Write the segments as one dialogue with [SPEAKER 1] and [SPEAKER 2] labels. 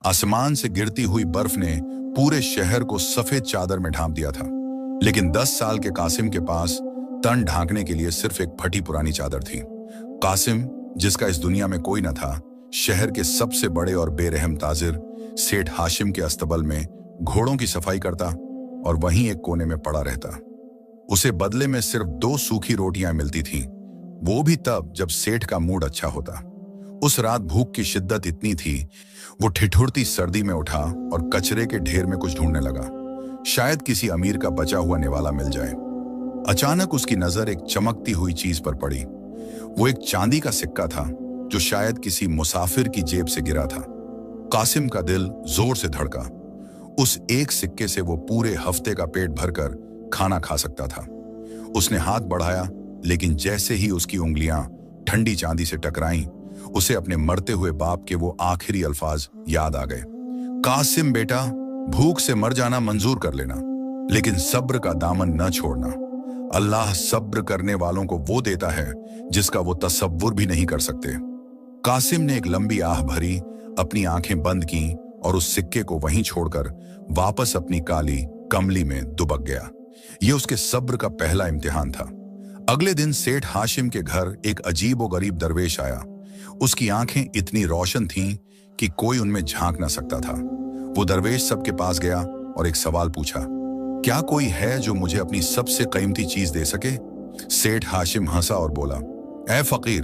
[SPEAKER 1] आसमान से गिरती हुई बर्फ ने पूरे शहर को सफेद चादर में ढांप दिया था, लेकिन 10 साल के कासिम के पास तन ढांकने के लिए सिर्फ एक फटी पुरानी चादर थी। कासिम, जिसका इस दुनिया में कोई न था, शहर के सबसे बड़े और बेरहम ताजिर सेठ हाशिम के अस्तबल में घोड़ों की सफाई करता और वहीं एक कोने में पड़ा रहता। उसे बदले में सिर्फ 2 सूखी रोटियां मिलती थीं, वो भी तब जब सेठ का मूड अच्छा होता। उस रात भूख की शिद्दत इतनी थी, वो ठिठुरती सर्दी में उठा और कचरे के ढेर में कुछ ढूंढने लगा, शायद किसी अमीर का बचा हुआ निवाला मिल जाए। अचानक उसकी नजर एक चमकती हुई चीज पर पड़ी। वो एक चांदी का सिक्का था जो शायद किसी मुसाफिर की जेब से गिरा था। कासिम का दिल जोर से धड़का। उस एक सिक्के से वो पूरे हफ्ते का पेट भरकर खाना खा सकता था। उसने हाथ बढ़ाया, लेकिन जैसे ही उसकी उंगलियां ठंडी चांदी से टकराईं, उसे अपने मरते हुए बाप के वो आखिरी अल्फाज याद आ गए। कासिम बेटा, भूख से मर जाना मंजूर कर लेना, लेकिन सब्र का दामन न छोड़ना। अल्लाह सब्र करने वालों को वो देता है जिसका वो तसव्वुर भी नहीं कर सकते। कासिम ने एक लंबी आह भरी, अपनी आंखें बंद की और उस सिक्के को वहीं छोड़कर वापस अपनी काली कमली में दुबक गया। ये उसके सब्र का पहला इम्तिहान था। अगले दिन सेठ हाशिम के घर एक अजीब व गरीब दरवेश आया। उसकी आंखें इतनी रोशन थीं कि कोई उनमें झांक ना सकता था। वो दरवेश सबके पास गया और एक सवाल पूछा, क्या कोई है जो मुझे अपनी सबसे कीमती चीज दे सके? सेठ हाशिम हंसा और बोला, ऐ फकीर,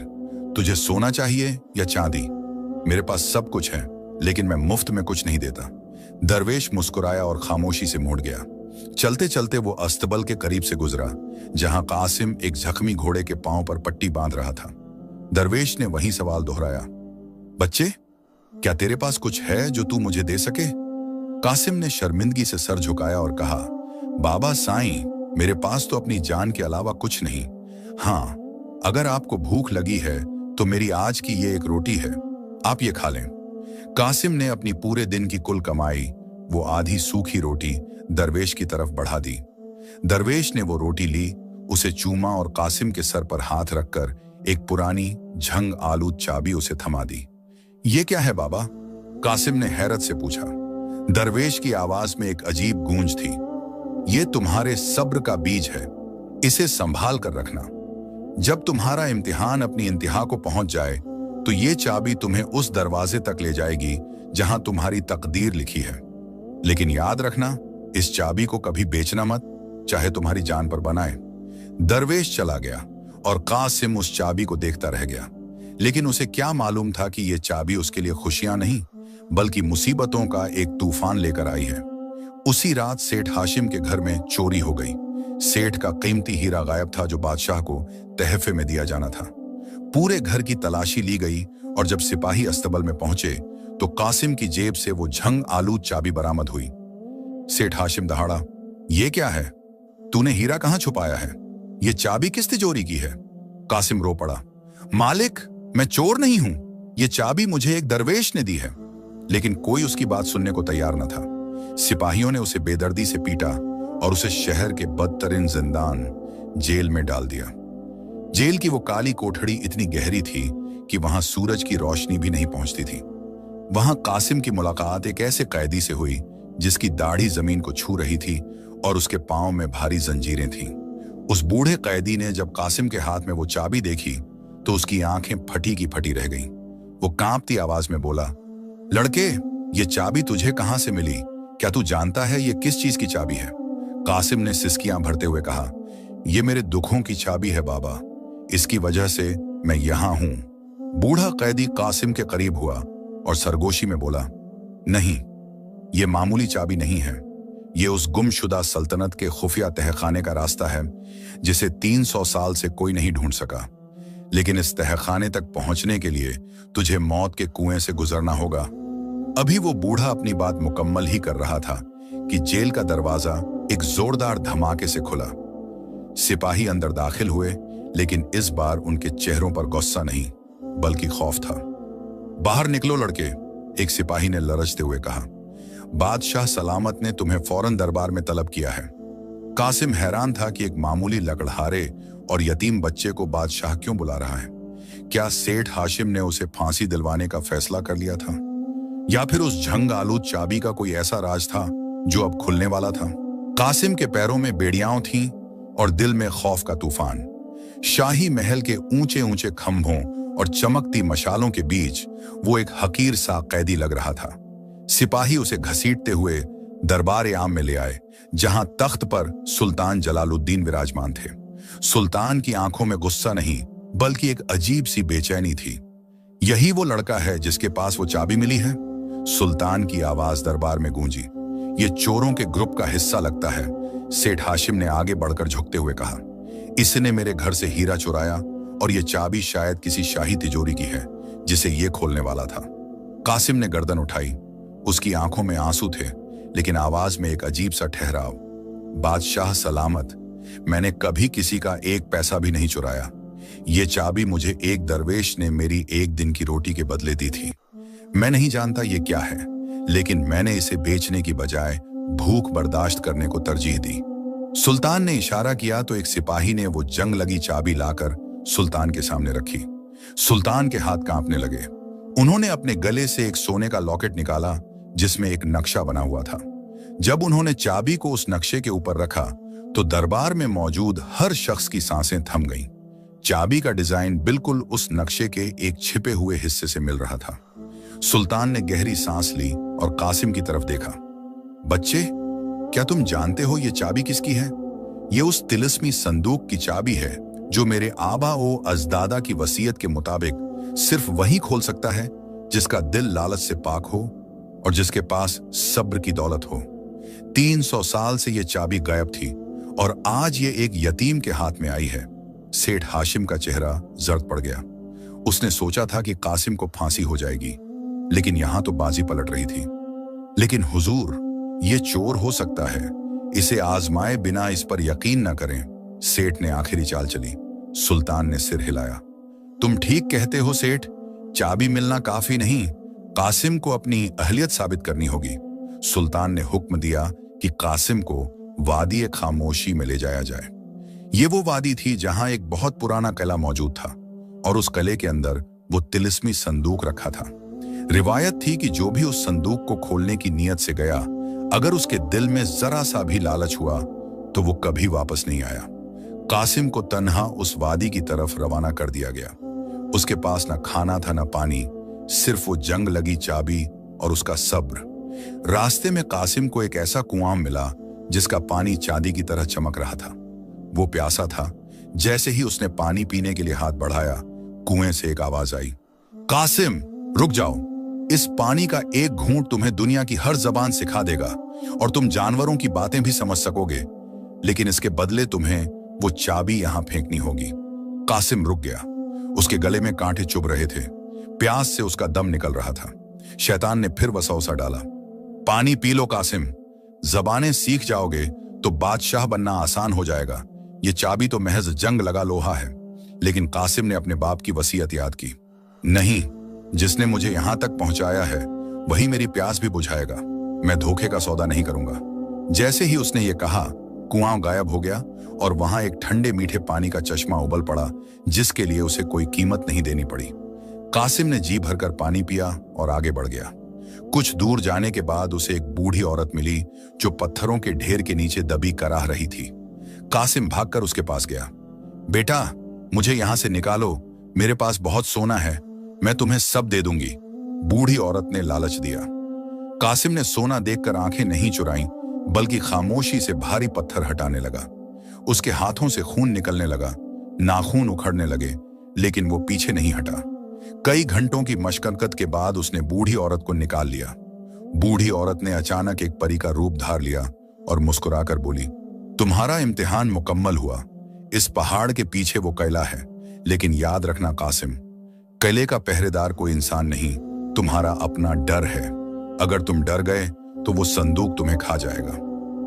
[SPEAKER 1] तुझे सोना चाहिए या चांदी? मेरे पास सब कुछ है, लेकिन मैं मुफ्त में कुछ नहीं देता। दरवेश मुस्कुराया और खामोशी से मुड़ गया। चलते चलते वो अस्तबल के करीब से गुजरा, जहां कासिम एक जख्मी घोड़े के पांव पर पट्टी बांध रहा था। दरवेश ने वही सवाल दोहराया, बच्चे, क्या तेरे पास कुछ है जो तू मुझे दे सके? कासिम ने शर्मिंदगी से सर झुकाया और कहा, बाबा साईं, मेरे पास तो अपनी जान के अलावा कुछ नहीं। हाँ, अगर आपको भूख लगी है तो मेरी आज की ये एक रोटी है, आप ये खा लें। कासिम ने अपनी पूरे दिन की कुल कमाई, वो आधी सूखी रोटी, दरवेश की तरफ बढ़ा दी। दरवेश ने वो रोटी ली, उसे चूमा और कासिम के सर पर हाथ रखकर एक पुरानी झंग आलूद चाबी उसे थमा दी। ये क्या है बाबा? कासिम ने हैरत से पूछा। दरवेश की आवाज में एक अजीब गूंज थी। ये तुम्हारे सब्र का बीज है, इसे संभाल कर रखना। जब तुम्हारा इम्तिहान अपनी इंतहा को पहुंच जाए तो ये चाबी तुम्हें उस दरवाजे तक ले जाएगी जहां तुम्हारी तकदीर लिखी है। लेकिन याद रखना, इस चाबी को कभी बेचना मत, चाहे तुम्हारी जान पर बनाए। दरवेश चला गया और कासिम उस चाबी को देखता रह गया। लेकिन उसे क्या मालूम था कि यह चाबी उसके लिए खुशियां नहीं, बल्कि मुसीबतों का एक तूफान लेकर आई है। उसी रात सेठ हाशिम के घर में चोरी हो गई। सेठ का कीमती हीरा गायब था जो बादशाह को तहफे में दिया जाना था। पूरे घर की तलाशी ली गई और जब सिपाही अस्तबल में पहुंचे तो कासिम की जेब से वो झंग आलूद चाबी बरामद हुई। सेठ हाशिम दहाड़ा, ये क्या है? तूने हीरा कहां छुपाया है? ये चाबी किस तिजोरी की है? कासिम रो पड़ा, मालिक, मैं चोर नहीं हूं, ये चाबी मुझे एक दरवेश ने दी है। लेकिन कोई उसकी बात सुनने को तैयार न था। सिपाहियों ने उसे बेदर्दी से पीटा और उसे शहर के बदतरीन जिंदान जेल में डाल दिया। जेल की वो काली कोठड़ी इतनी गहरी थी कि वहां सूरज की रोशनी भी नहीं पहुंचती थी। वहां कासिम की मुलाकात एक ऐसे कैदी से हुई जिसकी दाढ़ी जमीन को छू रही थी और उसके पांव में भारी जंजीरें थीं। उस बूढ़े कैदी ने जब कासिम के हाथ में वो चाबी देखी तो उसकी आंखें फटी की फटी रह गईं। वो कांपती आवाज में बोला, लड़के, ये चाबी तुझे कहां से मिली? क्या तू जानता है ये किस चीज की चाबी है? कासिम ने सिसकियां भरते हुए कहा, ये मेरे दुखों की चाबी है बाबा, इसकी वजह से मैं यहां हूं। बूढ़ा कैदी कासिम के करीब हुआ और सरगोशी में बोला, नहीं, ये मामूली चाबी नहीं है, ये उस गुमशुदा सल्तनत के खुफिया तहखाने का रास्ता है जिसे 300 साल से कोई नहीं ढूंढ सका। लेकिन इस तहखाने तक पहुंचने के लिए तुझे मौत के कुएं से गुजरना होगा। अभी वो बूढ़ा अपनी बात मुकम्मल ही कर रहा था कि जेल का दरवाजा एक जोरदार धमाके से खुला। सिपाही अंदर दाखिल हुए, लेकिन इस बार उनके चेहरों पर गुस्सा नहीं बल्कि खौफ था। बाहर निकलो लड़के, एक सिपाही ने लरजते हुए कहा। बादशाह सलामत ने तुम्हें फौरन दरबार में तलब किया है। कासिम हैरान था कि एक मामूली लकड़हारे और यतीम बच्चे को बादशाह क्यों बुला रहा है। क्या सेठ हाशिम ने उसे फांसी दिलवाने का फैसला कर लिया था? या फिर उस झंग आलूद चाबी का कोई ऐसा राज था जो अब खुलने वाला था? कासिम के पैरों में बेड़ियां थीं और दिल में खौफ का तूफान। शाही महल के ऊंचे ऊंचे खंभों और चमकती मशालों के बीच वो एक हकीर सा कैदी लग रहा था। सिपाही उसे घसीटते हुए दरबार आम में ले आए, जहां तख्त पर सुल्तान जलालुद्दीन विराजमान थे। सुल्तान की आंखों में गुस्सा नहीं, बल्कि एक अजीब सी बेचैनी थी। यही वो लड़का है जिसके पास वो चाबी मिली है? सुल्तान की आवाज दरबार में गूंजी। ये चोरों के ग्रुप का हिस्सा लगता है, सेठ हाशिम ने आगे बढ़कर झुकते हुए कहा। इसने मेरे घर से हीरा चुराया और ये चाबी शायद किसी शाही तिजोरी की है जिसे ये खोलने वाला था। कासिम ने गर्दन उठाई। उसकी आंखों में आंसू थे, लेकिन आवाज में एक अजीब सा ठहराव। बादशाह सलामत, मैंने कभी किसी का एक पैसा भी नहीं चुराया। ये चाबी मुझे एक दरवेश ने मेरी एक दिन की रोटी के बदले दी थी। मैं नहीं जानता ये क्या है, लेकिन मैंने इसे बेचने की बजाय भूख बर्दाश्त करने को तरजीह दी। सुल्तान ने इशारा किया तो एक सिपाही ने वो जंग लगी चाबी लाकर सुल्तान के सामने रखी। सुल्तान के हाथ कांपने लगे। उन्होंने अपने गले से एक सोने का लॉकेट निकाला जिसमें एक नक्शा बना हुआ था। जब उन्होंने चाबी को उस नक्शे के ऊपर रखा तो दरबार में मौजूद हर शख्स की सांसें थम गईं। चाबी का डिजाइन बिल्कुल उस नक्शे के एक छिपे हुए हिस्से से मिल रहा था। सुल्तान ने गहरी सांस ली और कासिम की तरफ देखा। बच्चे, क्या तुम जानते हो ये चाबी किसकी है? ये उस तिलिस्मी संदूक की चाबी है जो मेरे आबा ओ अजदादा की वसीयत के मुताबिक सिर्फ वही खोल सकता है जिसका दिल लालच से पाक हो और जिसके पास सब्र की दौलत हो। 300 साल से ये चाबी गायब थी और आज ये एक यतीम के हाथ में आई है। सेठ हाशिम का चेहरा जर्द पड़ गया। उसने सोचा था कि कासिम को फांसी हो जाएगी, लेकिन यहां तो बाजी पलट रही थी। लेकिन हुजूर, ये चोर हो सकता है, इसे आजमाए बिना इस पर यकीन न करें। सेठ ने आखिरी चाल चली। सुल्तान ने सिर हिलाया। तुम ठीक कहते हो सेठ, चाबी मिलना काफी नहीं, कासिम को अपनी अहलियत साबित करनी होगी। सुल्तान ने हुक्म दिया कि कासिम को वादी खामोशी में ले जाया जाए। ये वो वादी थी जहां एक बहुत पुराना किला मौजूद था और उस किले के अंदर वो तिलिस्मी संदूक रखा था। रिवायत थी कि जो भी उस संदूक को खोलने की नीयत से गया, अगर उसके दिल में जरा सा भी लालच हुआ तो वो कभी वापस नहीं आया। कासिम को तन्हा उस वादी की तरफ रवाना कर दिया गया। उसके पास न खाना था न पानी, सिर्फ वो जंग लगी चाबी और उसका सब्र। रास्ते में कासिम को एक ऐसा कुआं मिला जिसका पानी चांदी की तरह चमक रहा था। वो प्यासा था। जैसे ही उसने पानी पीने के लिए हाथ बढ़ाया, कुएं से एक आवाज आई, कासिम रुक जाओ, इस पानी का एक घूंट तुम्हें दुनिया की हर जबान सिखा देगा और तुम जानवरों की बातें भी समझ सकोगे, लेकिन इसके बदले तुम्हें वो चाबी यहां फेंकनी होगी। कासिम रुक गया। उसके गले में कांटे चुभ रहे थे। प्यास से उसका दम निकल रहा था। शैतान ने फिर वसौसा डाला, पानी पी लो कासिम, जबानें सीख जाओगे तो बादशाह बनना आसान हो जाएगा। ये चाबी तो महज जंग लगा लोहा है। लेकिन कासिम ने अपने बाप की वसीयत याद की। नहीं, जिसने मुझे यहां तक पहुंचाया है वही मेरी प्यास भी बुझाएगा। मैं धोखे का सौदा नहीं करूंगा। जैसे ही उसने ये कहा, कुआं गायब हो गया और वहां एक ठंडे मीठे पानी का चश्मा उबल पड़ा जिसके लिए उसे कोई कीमत नहीं देनी पड़ी। कासिम ने जी भरकर पानी पिया और आगे बढ़ गया। कुछ दूर जाने के बाद उसे एक बूढ़ी औरत मिली जो पत्थरों के ढेर के नीचे दबी कराह रही थी। कासिम भागकर उसके पास गया। बेटा, मुझे यहां से निकालो, मेरे पास बहुत सोना है, मैं तुम्हें सब दे दूंगी। बूढ़ी औरत ने लालच दिया। कासिम ने सोना देखकर आंखें नहीं चुराईं, बल्कि खामोशी से भारी पत्थर हटाने लगा। उसके हाथों से खून निकलने लगा, नाखून उखड़ने लगे, लेकिन वो पीछे नहीं हटा। कई घंटों की मशक्कत के बाद उसने बूढ़ी औरत को निकाल लिया। बूढ़ी औरत ने अचानक एक परी का रूप धार लिया और मुस्कुराकर बोली, तुम्हारा इम्तिहान मुकम्मल हुआ। इस पहाड़ के पीछे वो किला है, लेकिन याद रखना कासिम, किले का पहरेदार कोई इंसान नहीं, तुम्हारा अपना डर है। अगर तुम डर गए तो वो संदूक तुम्हें खा जाएगा।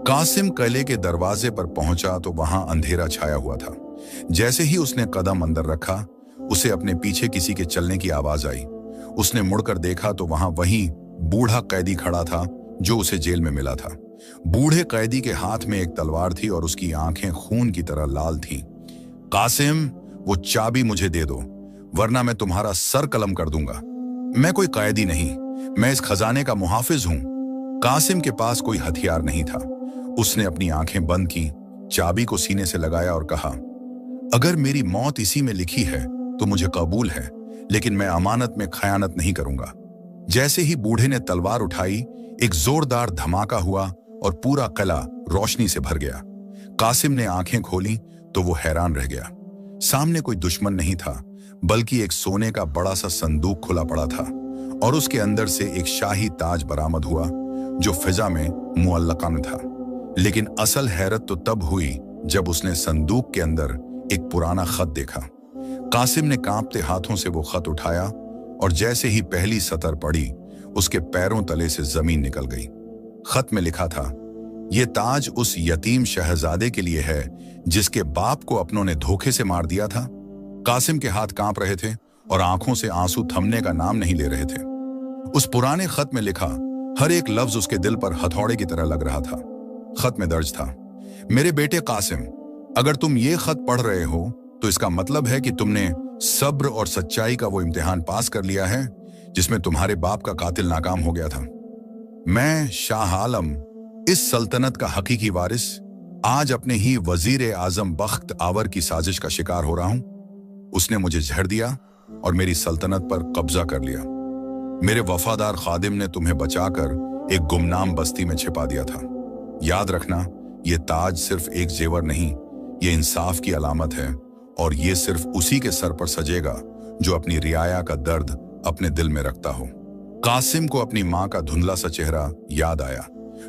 [SPEAKER 1] कासिम किले के दरवाजे पर पहुंचा तो वहां अंधेरा छाया हुआ था। जैसे ही उसने कदम अंदर रखा, उसे अपने पीछे किसी के चलने की आवाज आई। उसने मुड़कर देखा तो वहां वही बूढ़ा कैदी खड़ा था जो उसे जेल में मिला था। बूढ़े कैदी के हाथ में एक तलवार थी और उसकी आंखें खून की तरह लाल थीं। कासिम, वो चाबी मुझे दे दो, वरना मैं तुम्हारा सर कलम कर दूंगा। मैं कोई कैदी नहीं, मैं इस खजाने का मुहाफिज हूं। कासिम के पास कोई हथियार नहीं था। उसने अपनी आंखें बंद की, चाबी को सीने से लगाया और कहा, अगर मेरी मौत इसी में लिखी है तो मुझे कबूल है, लेकिन मैं अमानत में खयानत नहीं करूंगा। जैसे ही बूढ़े ने तलवार उठाई, एक जोरदार धमाका हुआ और पूरा किला रोशनी से भर गया। कासिम ने आंखें खोली तो वो हैरान रह गया। सामने कोई दुश्मन नहीं था, बल्कि एक सोने का बड़ा सा संदूक खुला पड़ा था और उसके अंदर से एक शाही ताज बरामद हुआ जो फिजा में मुअल्लकन था। लेकिन असल हैरत तो तब हुई जब उसने संदूक के अंदर एक पुराना खत देखा। कासिम ने कांपते हाथों से वो खत उठाया और जैसे ही पहली सतर पड़ी, उसके पैरों तले से जमीन निकल गई। खत में लिखा था, ये ताज उस यतीम शहजादे के लिए है जिसके बाप को अपनों ने धोखे से मार दिया था। कासिम के हाथ कांप रहे थे और आंखों से आंसू थमने का नाम नहीं ले रहे थे। उस पुराने खत में लिखा हर एक लफ्ज उसके दिल पर हथौड़े की तरह लग रहा था। खत में दर्ज था, मेरे बेटे कासिम, अगर तुम ये खत पढ़ रहे हो तो इसका मतलब है कि तुमने सब्र और सच्चाई का वो इम्तिहान पास कर लिया है जिसमें तुम्हारे बाप का कातिल नाकाम हो गया था। मैं शाह आलम, इस सल्तनत का हकीकी वारिस, आज अपने ही वजीर आजम बख्त आवर की साजिश का शिकार हो रहा हूं। उसने मुझे जहर दिया और मेरी सल्तनत पर कब्जा कर लिया। मेरे वफादार खादिम ने तुम्हें बचाकर एक गुमनाम बस्ती में छिपा दिया था। याद रखना, ये ताज सिर्फ एक जेवर नहीं, ये इंसाफ की अलामत है और ये सिर्फ उसी के सर पर सजेगा जो अपनी रियाया का दर्द अपने दिल में रखता हो। कासिम को अपनी माँ का धुंधला सा चेहरा याद आया,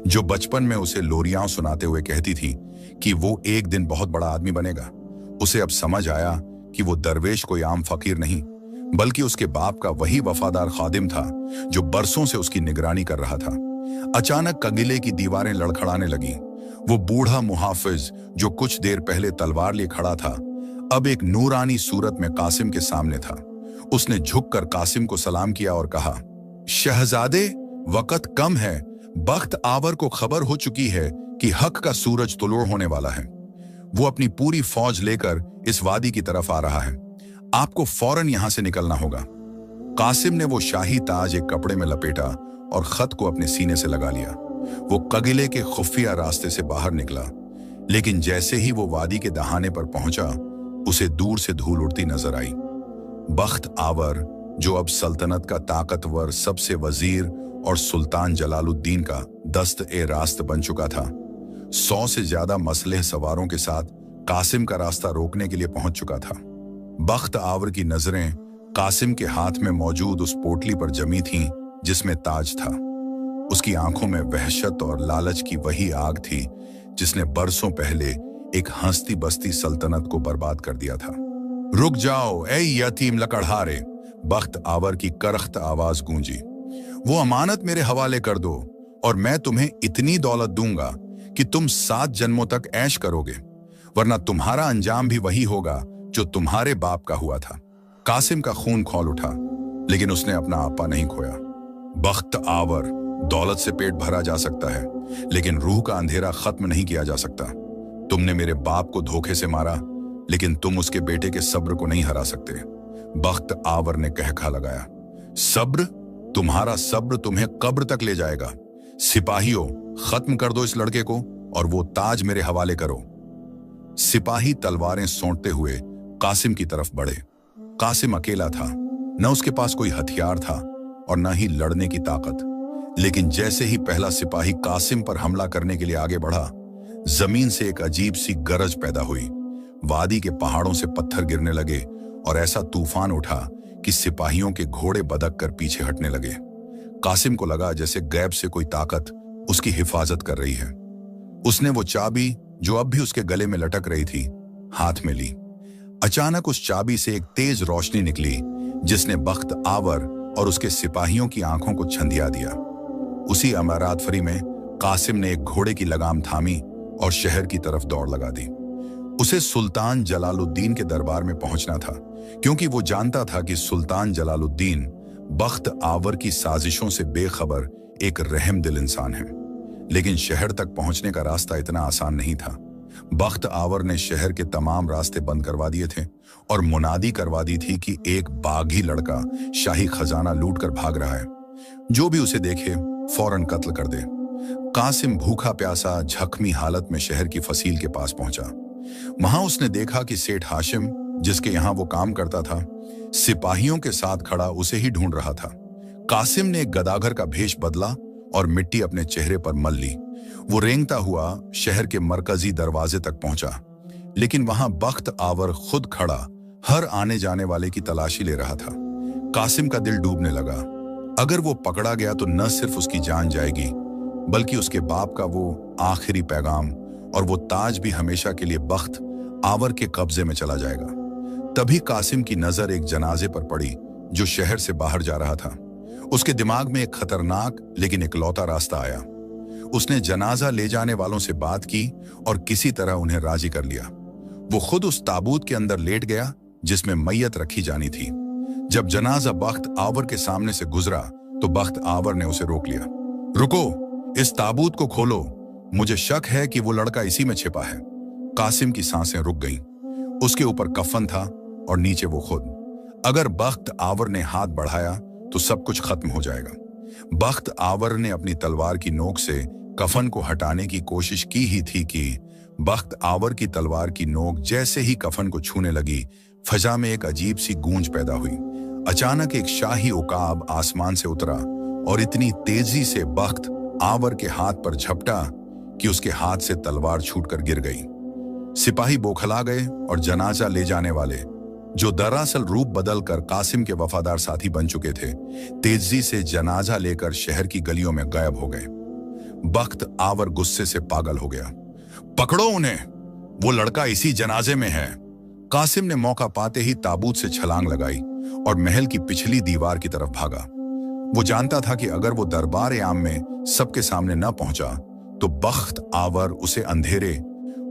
[SPEAKER 1] जो बचपन में उसे लोरियां सुनाते हुए कहती थी कि वो एक दिन बहुत बड़ा आदमी बनेगा। उसे अब समझ आया कि वो दरवेश कोई आम फकीर नहीं, बल्कि उसके बाप का वही वफादार खादिम था जो बरसों से उसकी निगरानी कर रहा था। अचानक कगिले की दीवारें लड़खड़ाने लगी। वो बूढ़ा मुहाफिज जो कुछ देर पहले तलवार लिए खड़ा था, अब एक नूरानी सूरत में कासिम के सामने था। उसने झुककर कासिम को सलाम किया और कहा, शहजादे, वक्त कम है। बख्त आवर को खबर हो चुकी है कि हक का सूरज तुलुड़ होने वाला है। वो अपनी पूरी फौज लेकर इस वादी की तरफ आ रहा है। आपको फौरन यहां से निकलना होगा। कासिम ने वो शाही ताज एक कपड़े में लपेटा और खत को अपने सीने से लगा लिया। वो कगिले के खुफिया रास्ते से बाहर निकला, लेकिन जैसे ही वो वादी के दहाने पर पहुंचा, उसे दूर से धूल उड़ती नजर आई। बख्त आवर, जो अब सल्तनत का ताकतवर सबसे वजीर और सुल्तान जलालुद्दीन का दस्त-ए-रास्त बन चुका था, 100 से ज्यादा मसलेह सवारों के साथ कासिम का रास्ता रोकने के लिए पहुंच चुका था। बख्त आवर की नजरें कासिम के हाथ में मौजूद उस पोटली पर जमी थीं जिसमें ताज था। उसकी आंखों में वहशत और लालच की वही आग थी जिसने बरसों पहले एक हंसती बसती सल्तनत को बर्बाद कर दिया था। रुक जाओ ऐ यतीम लकड़हारे, बख्त आवर की करख्त आवाज गूंजी। वो अमानत मेरे हवाले कर दो और मैं तुम्हें इतनी दौलत दूंगा कि तुम 7 जन्मों तक ऐश करोगे, वरना तुम्हारा अंजाम भी वही होगा जो तुम्हारे बाप का हुआ था। कासिम का खून खौल उठा, लेकिन उसने अपना आपा नहीं खोया। बख्त आवर, दौलत से पेट भरा जा सकता है, लेकिन रूह का अंधेरा खत्म नहीं किया जा सकता। तुमने मेरे बाप को धोखे से मारा, लेकिन तुम उसके बेटे के सब्र को नहीं हरा सकते। बख्त आवर ने कहका लगाया, सब्र? तुम्हारा सब्र तुम्हें कब्र तक ले जाएगा। सिपाहियों, खत्म कर दो इस लड़के को और वो ताज मेरे हवाले करो। सिपाही तलवारें सौंटते हुए कासिम की तरफ बढ़े। कासिम अकेला था, न उसके पास कोई हथियार था और न ही लड़ने की ताकत। लेकिन जैसे ही पहला सिपाही कासिम पर हमला करने के लिए आगे बढ़ा, जमीन से एक अजीब सी गरज पैदा हुई। वादी के पहाड़ों से पत्थर गिरने लगे और ऐसा तूफान उठा कि सिपाहियों के घोड़े बदक कर पीछे हटने लगे। कासिम को लगा जैसे गैब से कोई ताकत उसकी हिफाजत कर रही है। उसने वो चाबी जो अब भी उसके गले में लटक रही थी, हाथ में ली। अचानक उस चाबी से एक तेज रोशनी निकली जिसने बख्त आवर और उसके सिपाहियों की आंखों को छंदिया दिया। उसी अमारात फरी में कासिम ने एक घोड़े की लगाम थामी और शहर की तरफ दौड़ लगा दी। उसे सुल्तान जलालुद्दीन के दरबार में पहुंचना था, क्योंकि वो जानता था कि सुल्तान जलालुद्दीन बख्त आवर की साजिशों से बेखबर एक रहमदिल इंसान है। लेकिन शहर तक पहुंचने का रास्ता इतना आसान नहीं था। बख्त आवर ने शहर के तमाम रास्ते बंद करवा दिए थे और मुनादी करवा दी थी कि एक बागी लड़का शाही खजाना लूट कर भाग रहा है। जो भी उसे देखे फौरन कत्ल कर दे। कासिम भूखा प्यासा जख्मी हालत में शहर की फसील के पास पहुंचा। वहां उसने देखा कि सेठ हाशिम, जिसके यहां वो काम करता था, सिपाहियों के साथ खड़ा उसे ही ढूंढ रहा था। कासिम ने एक गदागर का भेष बदला और मिट्टी अपने चेहरे पर मल ली। वो रेंगता हुआ शहर के मरकजी दरवाजे तक पहुंचा, लेकिन वहां बख्त आवर खुद खड़ा हर आने जाने वाले की तलाशी ले रहा था। कासिम का दिल डूबने लगा। अगर वो पकड़ा गया तो न सिर्फ उसकी जान जाएगी, बल्कि उसके बाप का वो आखिरी पैगाम और वो ताज भी हमेशा के लिए बख्त आवर के कब्जे में चला जाएगा। तभी कासिम की नजर एक जनाजे पर पड़ी जो शहर से बाहर जा रहा था। उसके दिमाग में एक खतरनाक लेकिन इकलौता रास्ता आया। उसने जनाजा ले जाने वालों से बात की और किसी तरह उन्हें राजी कर लिया। वो खुद उस ताबूत के अंदर लेट गया जिसमें मैयत रखी जानी थी। जब जनाजा बख्त आवर के सामने से गुजरा तो बख्त आवर ने उसे रोक लिया। रुको, इस ताबूत को खोलो, मुझे शक है कि वो लड़का इसी में छिपा है। कासिम की सांसें रुक गईं। उसके ऊपर कफन था और नीचे वो खुद। अगर बख्त आवर ने हाथ बढ़ाया तो सब कुछ खत्म हो जाएगा। बख्त आवर ने अपनी तलवार की नोक से कफन को हटाने की कोशिश की ही थी कि बख्त आवर की तलवार की नोक जैसे ही कफन को छूने लगी, फजा में एक अजीब सी गूंज पैदा हुई। अचानक एक शाही उकाब आसमान से उतरा और इतनी तेजी से बख्त आवर के हाथ पर झपटा कि उसके हाथ से तलवार छूटकर गिर गई। सिपाही बौखला गए और जनाजा ले जाने वाले, जो दरअसल रूप बदलकर कासिम के वफादार साथी बन चुके थे, तेजी से जनाजा लेकर शहर की गलियों में गायब हो गए। बख्त आवर गुस्से से पागल हो गया। पकड़ो उन्हें, वो लड़का इसी जनाजे में है। कासिम ने मौका पाते ही ताबूत से छलांग लगाई और महल की पिछली दीवार की तरफ भागा। वो जानता था कि अगर वो दरबार आम में सबके सामने न पहुंचा तो बख्त आवर उसे अंधेरे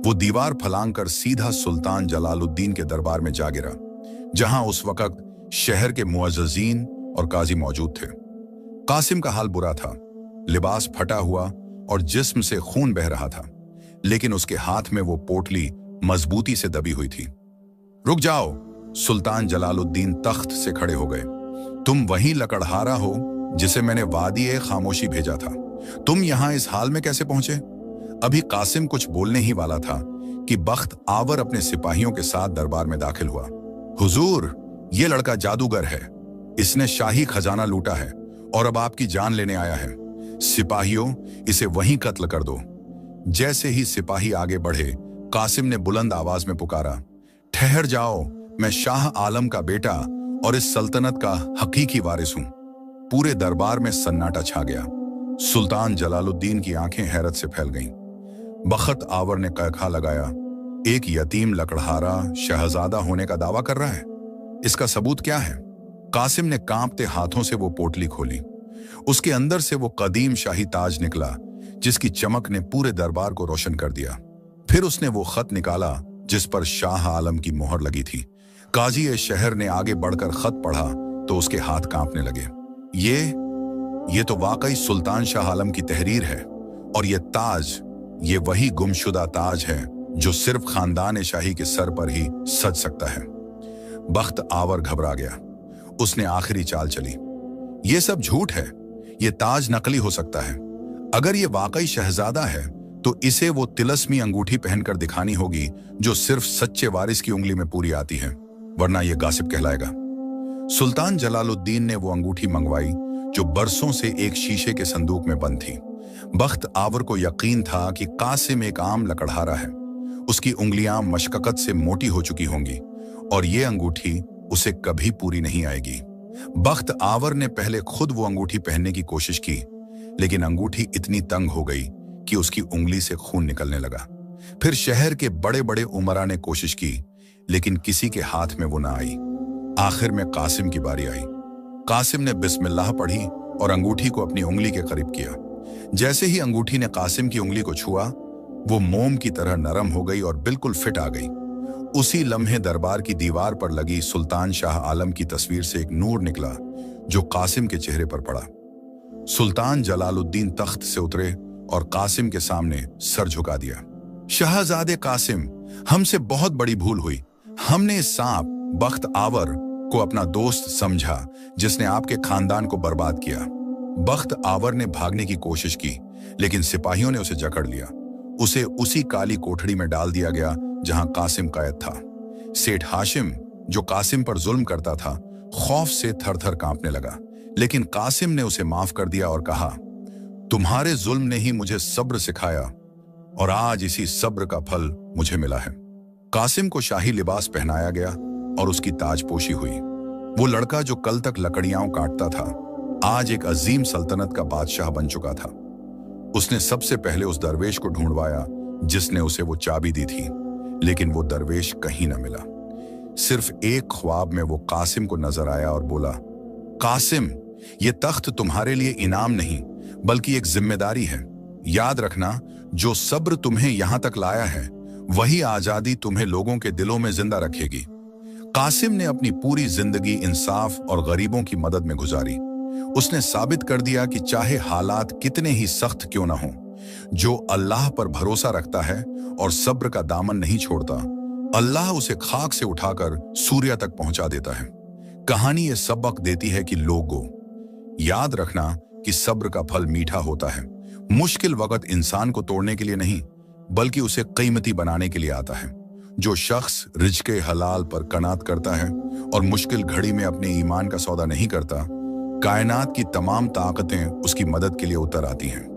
[SPEAKER 1] वो दीवार फलांग कर सीधा सुल्तान जलालुद्दीन के दरबार में जा गिरा, जहां उस वक्त शहर के मुअज्जिजीन और काजी मौजूद थे। कासिम का हाल बुरा था। लिबास फटा हुआ और जिस्म से खून बह रहा था, लेकिन उसके हाथ में वो पोटली मजबूती से दबी हुई थी। रुक जाओ, सुल्तान जलालुद्दीन तख्त से खड़े हो गए। तुम वही लकड़हारा हो जिसे मैंने वादी खामोशी भेजा था। तुम यहां इस हाल में कैसे पहुंचे? अभी कासिम कुछ बोलने ही वाला था कि बख्त आवर अपने सिपाहियों के साथ दरबार में दाखिल हुआ। हुजूर, ये लड़का जादूगर है। इसने शाही खजाना लूटा है और अब आपकी जान लेने आया है। सिपाहियों, इसे वहीं कत्ल कर दो। जैसे ही सिपाही आगे बढ़े, कासिम ने बुलंद आवाज में पुकारा, ठहर जाओ, मैं शाह आलम का बेटा और इस सल्तनत का हकीकी वारिस हूं। पूरे दरबार में सन्नाटा छा गया। सुल्तान जलालुद्दीन की आंखें हैरत से फैल गईं। बख्त आवर ने कहखा लगाया, एक यतीम लकड़हारा शहजादा होने का दावा कर रहा है। इसका सबूत क्या है? कासिम ने कांपते हाथों से वो पोटली खोली। उसके अंदर से वो कदीम शाही ताज निकला, जिसकी चमक ने पूरे दरबार को रोशन कर दिया। फिर उसने वो खत निकाला जिस पर शाह आलम की मोहर लगी थी। काजी शहर ने आगे बढ़कर खत पढ़ा तो उसके हाथ कांपने लगे। ये तो वाकई सुल्तान शाह आलम की तहरीर है, और ये ताज, ये वही गुमशुदा ताज है जो सिर्फ खानदान शाही के सर पर ही सज सकता है। बख्त आवर घबरा गया। उसने आखिरी चाल चली। ये सब झूठ है, ये ताज नकली हो सकता है। अगर ये वाकई शहजादा है तो इसे वो तिलस्मी अंगूठी पहनकर दिखानी होगी जो सिर्फ सच्चे वारिस की उंगली में पूरी आती है, वरना ये गासिब कहलाएगा। सुल्तान जलालुद्दीन ने वो अंगूठी मंगवाई जो बरसों से एक शीशे के संदूक में बंद थी। बख्त आवर को यकीन था कि कासिम एक आम लकड़हारा है। उसकी उंगलियां मशक्कत से मोटी हो चुकी होंगी और ये अंगूठी उसे कभी पूरी नहीं आएगी। बख्त आवर ने पहले खुद वो अंगूठी पहनने की कोशिश की, लेकिन अंगूठी इतनी तंग हो गई कि उसकी उंगली से खून निकलने लगा। फिर शहर के बड़े बड़े उमरा ने कोशिश की, लेकिन किसी के हाथ में वो ना आई। आखिर में कासिम की बारी आई। कासिम ने बिस्मिल्लाह पढ़ी और अंगूठी को अपनी उंगली के करीब किया। जैसे ही अंगूठी ने कासिम की उंगली को छुआ, वो मोम की तरह नरम हो गई और बिल्कुल फिट आ गई। उसी लम्हे दरबार की दीवार पर लगी सुल्तान शाह आलम की तस्वीर से एक नूर निकला जो कासिम के चेहरे पर पड़ा। सुल्तान जलालुद्दीन तख्त से उतरे और कासिम के सामने सर झुका दिया। शहजादे कासिम, हमसे बहुत बड़ी भूल हुई। हमने इस सांप बख्त आवर को अपना दोस्त समझा जिसने आपके खानदान को बर्बाद किया। बख्त आवर ने भागने की कोशिश की, लेकिन सिपाहियों ने उसे जकड़ लिया। उसे उसी काली कोठड़ी में डाल दिया गया जहां कासिम कैद था। सेठ हाशिम, जो कासिम पर जुल्म करता था, खौफ से थर-थर कांपने लगा, लेकिन कासिम ने उसे माफ कर दिया और कहा, तुम्हारे जुल्म ने ही मुझे सब्र सिखाया और आज इसी सब्र का फल मुझे मिला है। कासिम को शाही लिबास पहनाया गया और उसकी ताजपोशी हुई। वो लड़का जो कल तक लकड़ियां काटता था, आज एक अजीम सल्तनत का बादशाह बन चुका था। उसने सबसे पहले उस दरवेश को ढूंढवाया जिसने उसे वो चाबी दी थी, लेकिन वो दरवेश कहीं न मिला। सिर्फ एक ख्वाब में वो कासिम को नजर आया और बोला, कासिम, ये तख्त तुम्हारे लिए इनाम नहीं बल्कि एक जिम्मेदारी है। याद रखना, जो सब्र तुम्हें यहां तक लाया है वही आजादी तुम्हें लोगों के दिलों में जिंदा रखेगी। कासिम ने अपनी पूरी जिंदगी इंसाफ और गरीबों की मदद में गुजारी। उसने साबित कर दिया कि चाहे हालात कितने ही सख्त क्यों ना हो, जो अल्लाह पर भरोसा रखता है और सब्र का दामन नहीं छोड़ता, अल्लाह उसे खाक से उठाकर सूर्य तक पहुंचा देता है। कहानी ये सबक देती है कि लोगों, याद रखना कि सब्र का फल मीठा होता है। मुश्किल वक्त इंसान को तोड़ने के लिए नहीं बल्कि उसे कीमती बनाने के लिए आता है। जो शख्स रिज़्क़े हलाल पर कनात करता है और मुश्किल घड़ी में अपने ईमान का सौदा नहीं करता, कायनात की तमाम ताकतें उसकी मदद के लिए उतर आती हैं।